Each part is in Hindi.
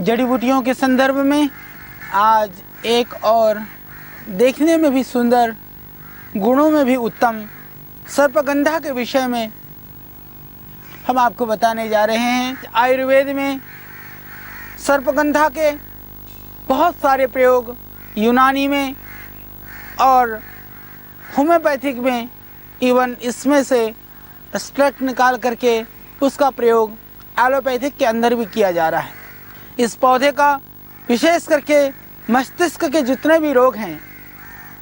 जड़ी बूटियों के संदर्भ में आज एक और देखने में भी सुंदर, गुणों में भी उत्तम सर्पगंधा के विषय में हम आपको बताने जा रहे हैं। आयुर्वेद में सर्पगंधा के बहुत सारे प्रयोग, यूनानी में और होम्योपैथिक में, इवन इसमें से एक्सट्रैक्ट निकाल करके उसका प्रयोग एलोपैथिक के अंदर भी किया जा रहा है। इस पौधे का विशेष करके मस्तिष्क के जितने भी रोग हैं,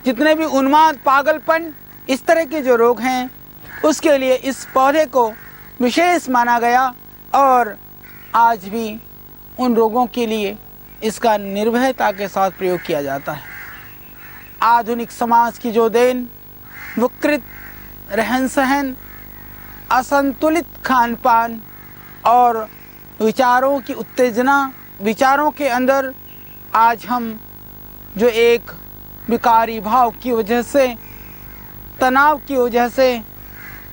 जितने भी उन्माद, पागलपन, इस तरह के जो रोग हैं, उसके लिए इस पौधे को विशेष माना गया और आज भी उन रोगों के लिए इसका निर्भयता के साथ प्रयोग किया जाता है। आधुनिक समाज की जो देन, विकृत रहन सहन, असंतुलित खान पान और विचारों की उत्तेजना, विचारों के अंदर आज हम जो एक विकारी भाव की वजह से, तनाव की वजह से,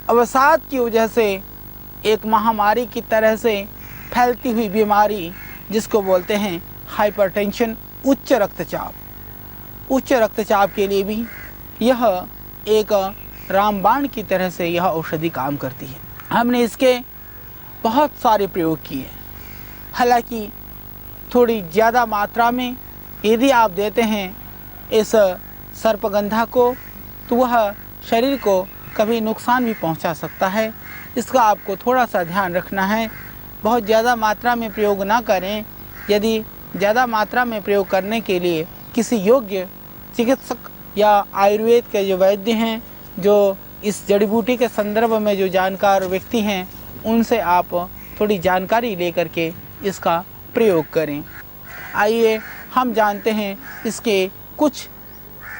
अवसाद की वजह से एक महामारी की तरह से फैलती हुई बीमारी जिसको बोलते हैं हाइपरटेंशन, उच्च रक्तचाप। उच्च रक्तचाप के लिए भी यह एक रामबाण की तरह से यह औषधि काम करती है। हमने इसके बहुत सारे प्रयोग किए, हालांकि थोड़ी ज़्यादा मात्रा में यदि आप देते हैं इस सर्पगंधा को तो वह शरीर को कभी नुकसान भी पहुंचा सकता है। इसका आपको थोड़ा सा ध्यान रखना है। बहुत ज़्यादा मात्रा में प्रयोग ना करें। यदि ज़्यादा मात्रा में प्रयोग करने के लिए किसी योग्य चिकित्सक या आयुर्वेद के जो वैद्य हैं, जो इस जड़ी बूटी के संदर्भ में जो जानकार व्यक्ति हैं, उनसे आप थोड़ी जानकारी लेकर के इसका प्रयोग करें। आइए हम जानते हैं इसके कुछ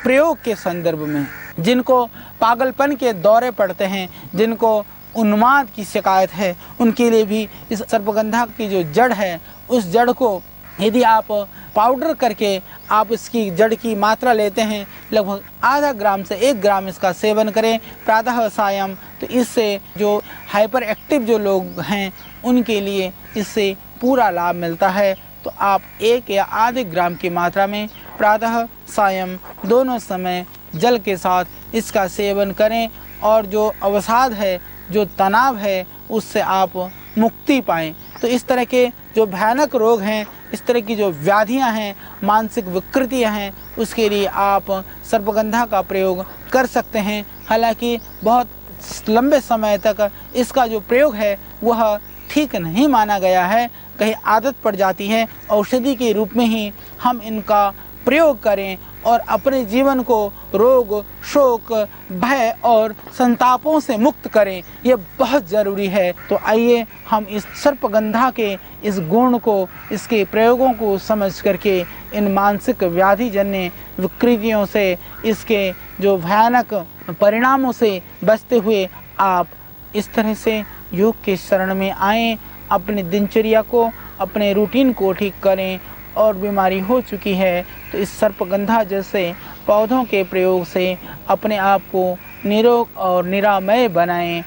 प्रयोग के संदर्भ में। जिनको पागलपन के दौरे पड़ते हैं, जिनको उन्माद की शिकायत है, उनके लिए भी इस सर्पगंधा की जो जड़ है, उस जड़ को यदि आप पाउडर करके आप इसकी जड़ की मात्रा लेते हैं, लगभग आधा ग्राम से 1 ग्राम इसका सेवन करें प्रातः सायं, तो इससे जो हाइपर एक्टिव जो लोग हैं उनके लिए इससे पूरा लाभ मिलता है। तो आप 1 या आधे ग्राम की मात्रा में प्रातः सायं दोनों समय जल के साथ इसका सेवन करें और जो अवसाद है, जो तनाव है, उससे आप मुक्ति पाएं। तो इस तरह के जो भयानक रोग हैं, इस तरह की जो व्याधियां हैं, मानसिक विकृतियां हैं, उसके लिए आप सर्पगंधा का प्रयोग कर सकते हैं। हालांकि बहुत लंबे समय तक इसका जो प्रयोग है वह ठीक नहीं माना गया है। कहीं आदत पड़ जाती है, औषधि के रूप में ही हम इनका प्रयोग करें और अपने जीवन को रोग, शोक, भय और संतापों से मुक्त करें, ये बहुत ज़रूरी है। तो आइए हम इस सर्पगंधा के इस गुण को, इसके प्रयोगों को समझ करके इन मानसिक व्याधिजन्य विकृतियों से, इसके जो भयानक परिणामों से बचते हुए आप इस तरह से योग के शरण में आएँ, अपनी दिनचर्या को, अपने रूटीन को ठीक करें। और बीमारी हो चुकी है तो इस सर्पगंधा जैसे पौधों के प्रयोग से अपने आप को निरोग और निरामय बनाएं।